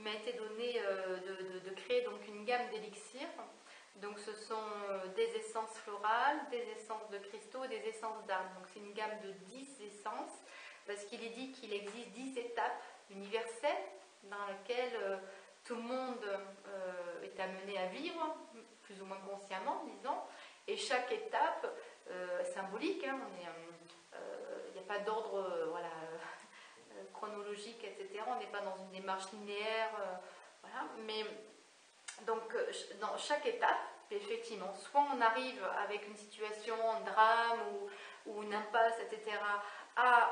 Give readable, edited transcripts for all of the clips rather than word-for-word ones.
m'a été donné de créer donc une gamme d'élixirs. Donc ce sont des essences florales, des essences de cristaux, des essences d'arbres. Donc c'est une gamme de 10 essences, parce qu'il est dit qu'il existe 10 étapes universelles dans lesquelles tout le monde est amené à vivre, plus ou moins consciemment, disons. Et chaque étape symbolique, hein, il n'y a pas d'ordre voilà, chronologique, etc. On n'est pas dans une démarche linéaire, voilà. Mais donc, dans chaque étape, effectivement, soit on arrive avec une situation, un drame ou une impasse, etc., à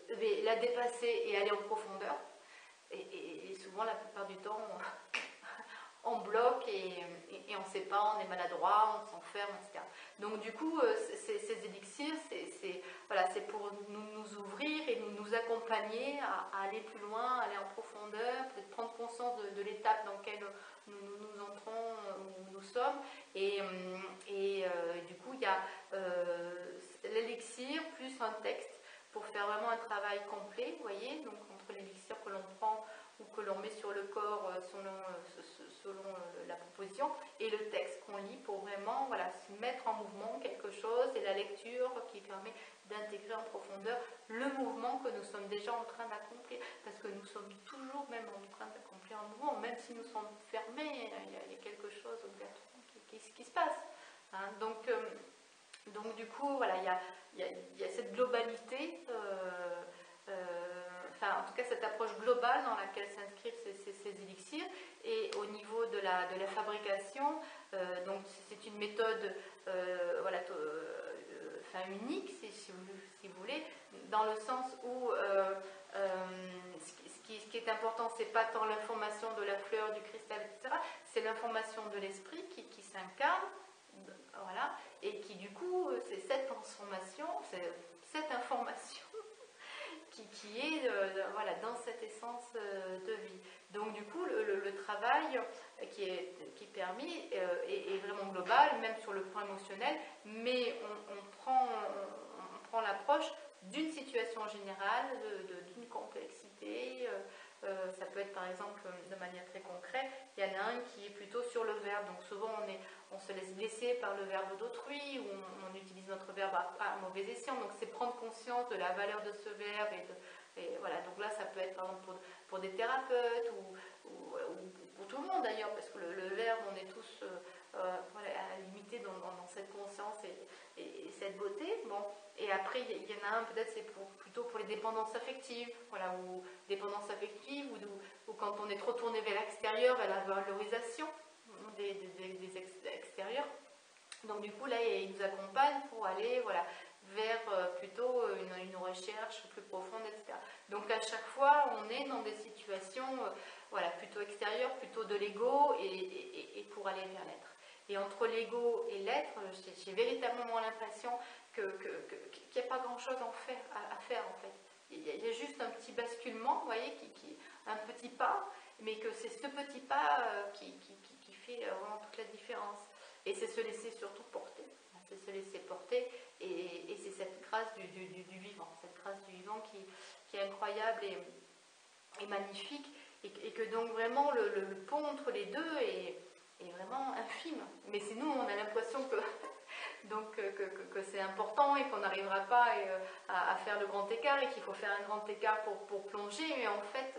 la dépasser et aller en profondeur. Et souvent, la plupart du temps, on bloque et on ne sait pas, on est maladroit, on s'enferme, etc. Donc du coup, ces élixirs, voilà, c'est pour nous ouvrir et nous accompagner à aller plus loin, aller en profondeur, peut-être prendre conscience de l'étape dans laquelle nous entrons, où nous sommes. Et du coup, il y a l'élixir plus un texte pour faire vraiment un travail complet, vous voyez, donc entre l'élixir que l'on prend ou que l'on met sur le corps selon la proposition, et le texte qu'on lit pour vraiment voilà, se mettre en mouvement quelque chose, et la lecture qui permet d'intégrer en profondeur le mouvement que nous sommes déjà en train d'accomplir, parce que nous sommes toujours même en train d'accomplir un mouvement, même si nous sommes fermés, il y a quelque chose obligatoirement qui se passe. Hein, donc du coup, voilà, il y a cette globalité, enfin en tout cas cette approche globale dans laquelle s'inscrivent ces élixirs. Et au niveau de la fabrication, donc c'est une méthode voilà, enfin, unique, si vous voulez, dans le sens où ce qui est important, c'est pas tant l'information de la fleur, du cristal, etc., c'est l'information de l'esprit qui s'incarne, voilà, et qui du coup, c'est cette transformation, c'est cette information qui est voilà, dans cette essence de vie. Donc du coup, le travail qui est permis est vraiment global, même sur le plan émotionnel, mais on prend l'approche d'une situation générale, d'une complexité. Ça peut être par exemple de manière très concrète, il y en a un qui est plutôt sur le verbe, donc souvent on se laisse blesser par le verbe d'autrui, ou on utilise notre verbe à mauvais escient, donc c'est prendre conscience de la valeur de ce verbe, et voilà, donc là ça peut être par exemple pour des thérapeutes, ou pour tout le monde d'ailleurs, parce que le verbe, on est tous voilà, limité dans cette conscience et cette beauté. Bon. Et après, il y en a un, peut-être c'est plutôt pour les dépendances affectives, voilà, ou dépendances affectives, ou quand on est trop tourné vers l'extérieur, vers la valorisation des extérieurs. Donc du coup, là, il nous accompagne pour aller voilà, vers plutôt une recherche plus profonde, etc. Donc à chaque fois, on est dans des situations voilà, plutôt extérieures, plutôt de l'ego, et pour aller vers l'être. Et entre l'ego et l'être, j'ai véritablement l'impression qu'il n'y a pas grand-chose à faire en fait. Il y a juste un petit basculement, vous voyez, un petit pas, mais que c'est ce petit pas qui fait vraiment toute la différence. Et c'est se laisser surtout porter. C'est se laisser porter, et c'est cette grâce du vivant, cette grâce du vivant qui est incroyable et magnifique, et que donc vraiment le pont entre les deux est vraiment infime. Mais c'est nous, on a l'impression que donc que c'est important et qu'on n'arrivera pas à faire le grand écart, et qu'il faut faire un grand écart pour plonger, mais en fait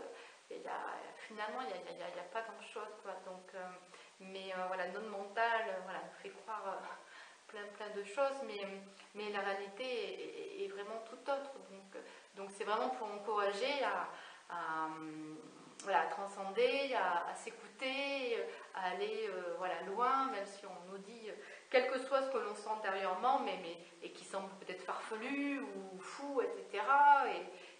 finalement il n'y a pas grand chose quoi. Donc mais voilà, notre mental voilà, nous fait croire plein de choses, mais la réalité est vraiment tout autre. Donc c'est vraiment pour encourager voilà, à transcender, à s'écouter, à aller voilà, loin, même si on nous dit, quel que soit ce que l'on sent intérieurement, et qui semble peut-être farfelu ou fou, etc.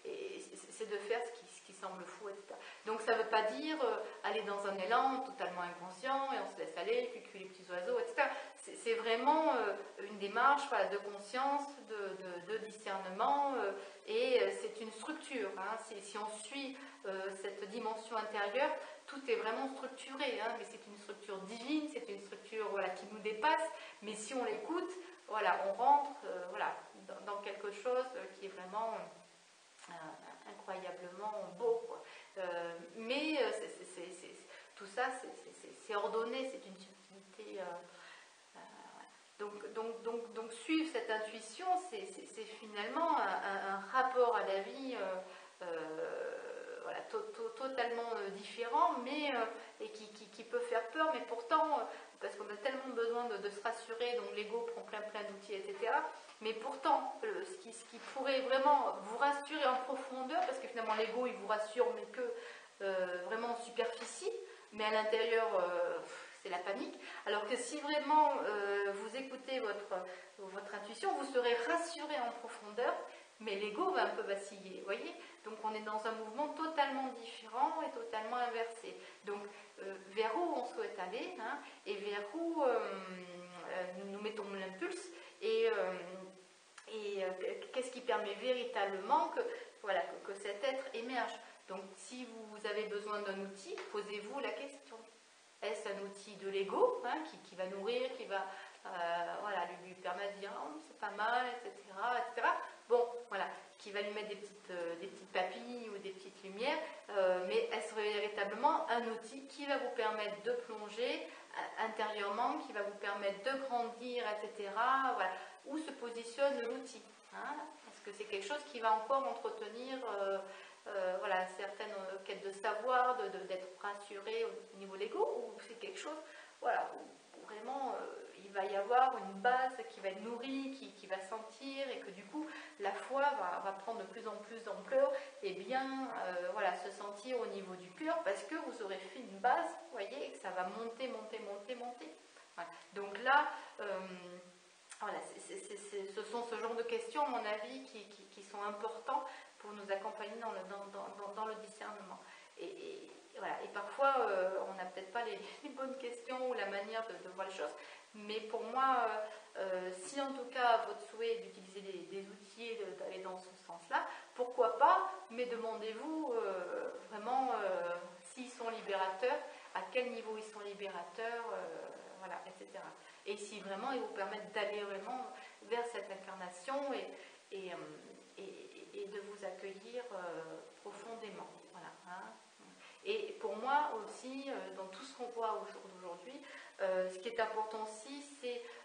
Et c'est de faire ce qui semble fou, etc. Donc ça ne veut pas dire aller dans un élan totalement inconscient et on se laisse aller, cueillir les petits oiseaux, etc. C'est vraiment une démarche voilà, de conscience, de discernement, et c'est une structure. Hein. Si on suit cette dimension intérieure, tout est vraiment structuré, hein, mais c'est une structure divine, c'est une structure voilà, qui nous dépasse, mais si on l'écoute, voilà, on rentre voilà, dans quelque chose qui est vraiment incroyablement beau. Mais tout ça, c'est ordonné, c'est une subtilité. Donc suivre cette intuition, c'est finalement un rapport à la vie voilà, totalement différent, mais et qui peut faire peur, mais pourtant, parce qu'on a tellement besoin de se rassurer, donc l'ego prend plein d'outils, etc. Mais pourtant, ce qui pourrait vraiment vous rassurer en profondeur, parce que finalement l'ego il vous rassure, mais que vraiment en superficie, mais à l'intérieur, c'est la panique. Alors que si vraiment vous écoutez votre intuition, vous serez rassuré en profondeur, mais l'ego va un peu vaciller, vous voyez. Donc on est dans un mouvement totalement différent et totalement inversé. Donc vers où on souhaite aller, hein, et vers où nous mettons l'impulse, et qu'est-ce qui permet véritablement voilà, que cet être émerge. Donc si vous avez besoin d'un outil, posez-vous la question. Est-ce un outil de l'ego, hein, qui va nourrir, qui va voilà, lui permettre de dire oh, c'est pas mal, etc. Bon, voilà, qui va lui mettre des petites papilles ou des petites lumières, mais est-ce véritablement un outil qui va vous permettre de plonger intérieurement, qui va vous permettre de grandir, etc. Voilà. Où se positionne l'outil, hein? Est-ce que c'est quelque chose qui va encore entretenir voilà, certaines quêtes de savoir, d'être rassuré au niveau de l'ego, ou c'est quelque chose voilà, où vraiment il va y avoir une base qui va être nourrie, qui va sentir, et que du coup la foi va prendre de plus en plus d'ampleur, et bien voilà, se sentir au niveau du cœur, parce que vous aurez fait une base, vous voyez, et que ça va monter. Voilà. Donc là, voilà, ce sont ce genre de questions, à mon avis, qui sont importants pour nous accompagner dans le discernement. Et voilà. Et parfois, on n'a peut-être pas les bonnes questions ou la manière de voir les choses, mais pour moi, si en tout cas votre souhait est d'utiliser des outils et d'aller dans ce sens-là, pourquoi pas, mais demandez-vous vraiment s'ils sont libérateurs, à quel niveau ils sont libérateurs, voilà, etc. Et si vraiment ils vous permettent d'aller vraiment vers cette incarnation et de vous accueillir profondément. Voilà, hein. Et pour moi aussi, dans tout ce qu'on voit au jour d'aujourd'hui, ce qui est important aussi,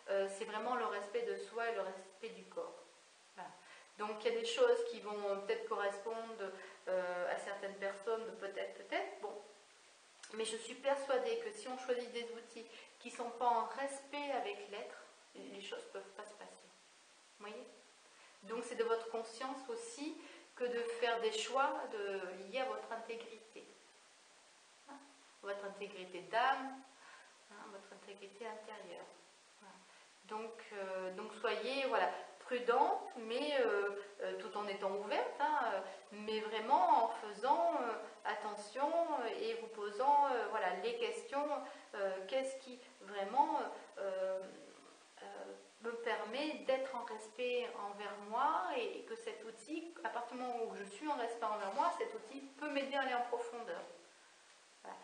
c'est vraiment le respect de soi et le respect du corps. Voilà. Donc il y a des choses qui vont peut-être correspondre à certaines personnes, peut-être, bon. Mais je suis persuadée que si on choisit des outils qui ne sont pas en respect avec l'être, les choses ne peuvent pas se passer. Vous voyez? Donc c'est de votre conscience aussi que de faire des choix liés à votre intégrité. Hein? Votre intégrité d'âme, hein, votre intégrité intérieure. Voilà. Donc soyez voilà, prudente, mais tout en étant ouverte, hein, mais vraiment en faisant attention et vous posant voilà, les questions, qu'est-ce qui vraiment me permet d'être en respect envers moi, et que cet outil, à partir du moment où je suis en respect envers moi, cet outil peut m'aider à aller en profondeur. Voilà.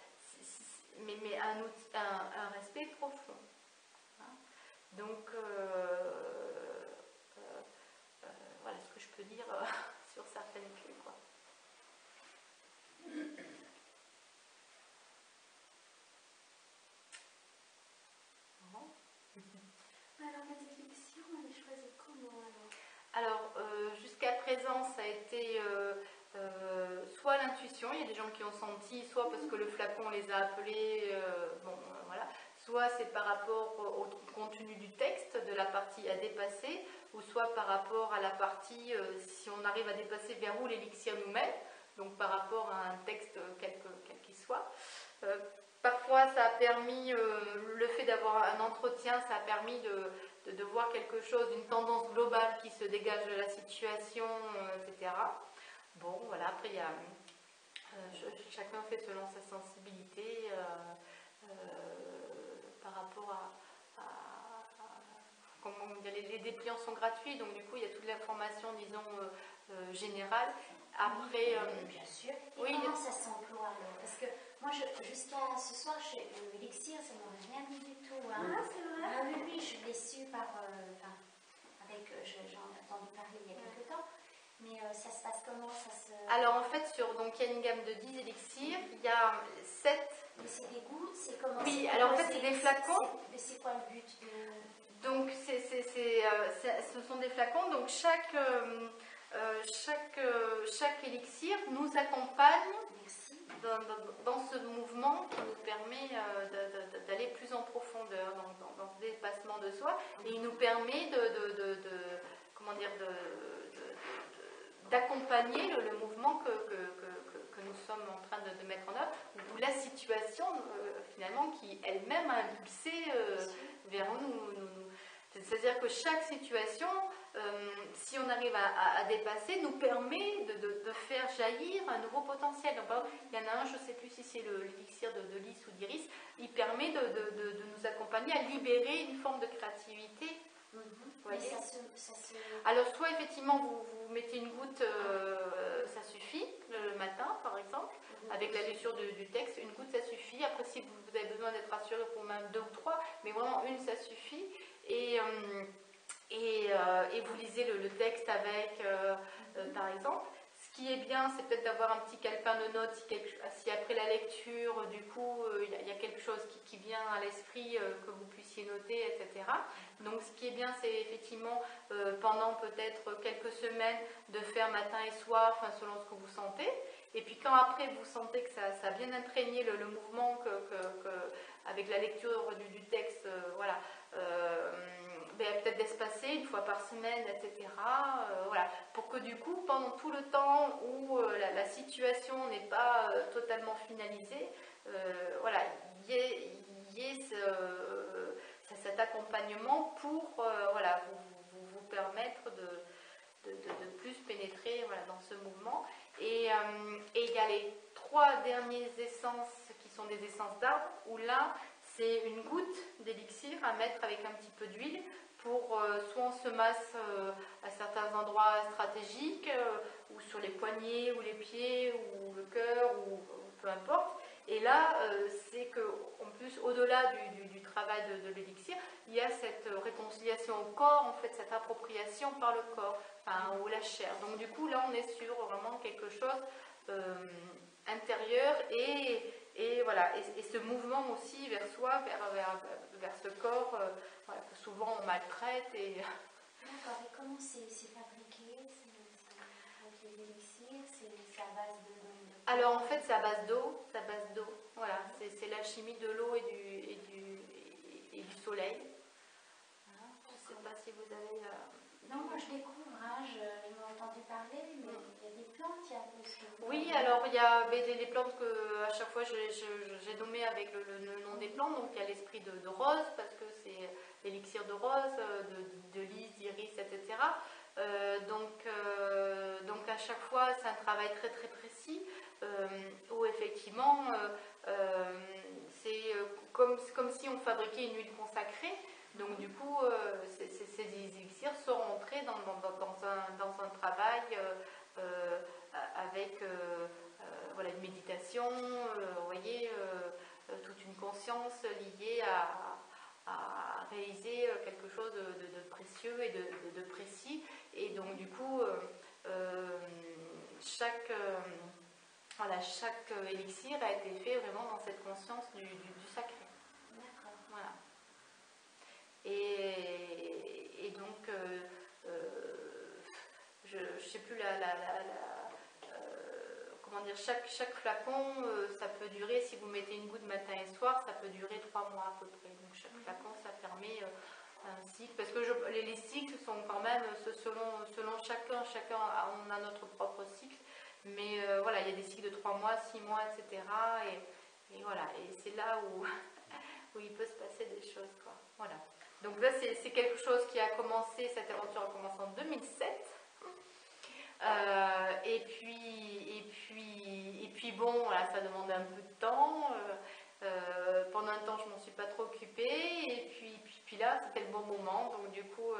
Mais un respect profond. Hein. Donc, voilà ce que je peux dire sur certaines clés, quoi. Alors, la définition, on les choisit comment alors jusqu'à présent, ça a été soit l'intuition, il y a des gens qui ont senti, soit parce que le flacon les a appelés, bon, voilà, soit c'est par rapport au contenu du texte, de la partie à dépasser, ou soit par rapport à la partie, si on arrive à dépasser, vers où l'élixir nous mène, donc par rapport à un texte quel qu'il soit. Parfois, ça a permis, le fait d'avoir un entretien, ça a permis de voir quelque chose, une tendance globale qui se dégage de la situation, etc. Bon, voilà, après, il y a, chacun fait selon sa sensibilité par rapport à comment dire, les dépliants sont gratuits, donc du coup, il y a toute l'information, disons, générale. Après, bien sûr. Et oui, comment ça s'emploie alors? Parce que moi, jusqu'à ce soir, l'élixir, ça ne m'aurait rien dit du tout. Hein. Ah, c'est vrai? Ah oui, je l'ai su par... j'en ai entendu parler il y a quelque temps. Mais ça se passe comment Alors en fait, donc il y a une gamme de 10 élixirs, il y a 7. Mais c'est des goûts, c'est comment? Oui, alors en fait c'est des flacons. C'est quoi le but Donc ce sont des flacons, donc chaque élixir nous accompagne dans ce mouvement qui nous permet d'aller plus en profondeur dans ce dépassement de soi, et il nous permet d'accompagner le mouvement que nous sommes en train de mettre en œuvre, ou la situation finalement qui elle-même a impulsé vers nous. C'est-à-dire que chaque situation, si on arrive à dépasser, nous permet de faire jaillir un nouveau potentiel. Donc, par exemple, il y en a un, je ne sais plus si c'est l'élixir de lys ou d'iris, il permet de nous accompagner à libérer une forme de créativité. Mais ça Alors, soit effectivement vous mettez une goutte, ça suffit, le matin par exemple, avec la lecture du texte, une goutte ça suffit. Après, si vous avez besoin d'être rassuré, pour même 2 ou 3, mais vraiment une ça suffit. Et vous lisez le texte avec, par exemple. Ce qui est bien, c'est peut-être d'avoir un petit calepin de notes si après la lecture, du coup, il y a quelque chose qui vient à l'esprit, que vous puissiez noter, etc. Donc ce qui est bien, c'est effectivement, pendant peut-être quelques semaines, de faire matin et soir, enfin, selon ce que vous sentez. Et puis quand après vous sentez que ça a bien imprégné le mouvement, avec la lecture du texte, voilà, peut-être d'espacer une fois par semaine, etc. Voilà, pour que du coup, pendant tout le temps où la situation n'est pas totalement finalisée, voilà, il y ait cet accompagnement pour voilà, vous permettre de plus pénétrer, voilà, dans ce mouvement. Et il y a les 3 dernières essences qui sont des essences d'arbre, où là, c'est une goutte d'élixir à mettre avec un petit peu d'huile pour soit on se masse à certains endroits stratégiques, ou sur les poignets, ou les pieds, ou le cœur, ou peu importe. Et là, c'est qu'en plus, au-delà du travail de l'élixir, il y a cette réconciliation au corps, en fait, cette appropriation par le corps, enfin, ou la chair. Donc du coup, là, on est sur vraiment quelque chose intérieur, et voilà, et ce mouvement aussi vers soi, vers ce corps, voilà, que souvent on maltraite. D'accord, et comment c'est fabriqué? Avec les élixirs, c'est à base de... Alors en fait, c'est à base d'eau, voilà, c'est la chimie de l'eau et du soleil. Voilà. Je ne sais pas si vous avez... Non, moi je découvre, hein, je m'ai entendu parler, mais il y a des plantes, il y a plus que... Oui, alors il y a des plantes que à chaque fois j'ai nommé avec le nom des plantes. Donc il y a l'esprit de rose, parce que c'est l'élixir de rose, de lys, d'iris, etc. Donc à chaque fois c'est un travail très très précis, où effectivement c'est comme si on fabriquait une huile consacrée. Donc du coup ces élixirs sont rentrés dans un travail avec voilà, une méditation, vous voyez, toute une conscience liée à réaliser quelque chose de précieux et de précis. Et donc du coup, chaque élixir a été fait vraiment dans cette conscience du sacré. D'accord. Voilà. Et donc, je ne sais plus comment dire, chaque flacon, ça peut durer, si vous mettez une goutte matin et soir, ça peut durer 3 mois à peu près. Donc chaque flacon, ça permet un cycle, parce que les cycles sont quand même selon chacun, on a notre propre cycle, mais voilà, il y a des cycles de 3 mois, 6 mois, etc. Et voilà, et c'est là où il peut se passer des choses, quoi. Voilà. Donc là, c'est quelque chose qui a commencé, cette aventure a commencé en 2007. Et puis bon, voilà, ça demande un peu de temps. Pendant un temps, je m'en suis pas trop occupée. Et puis là, c'était le bon moment. Donc du coup,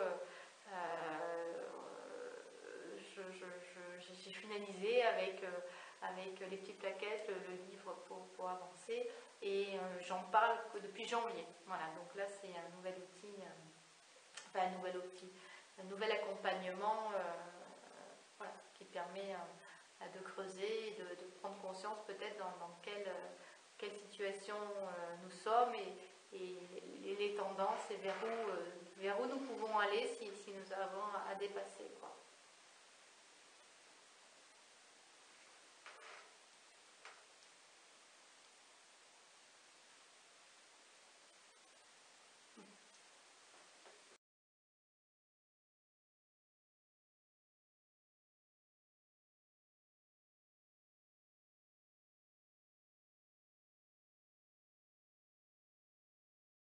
j'ai finalisé avec les petites plaquettes, le livre pour avancer. Et j'en parle depuis janvier. Voilà, donc là, c'est un nouvel outil, un nouvel accompagnement, voilà, qui permet de creuser, et de prendre conscience peut-être dans quelle situation nous sommes et les tendances et vers où nous pouvons aller si nous avons à dépasser.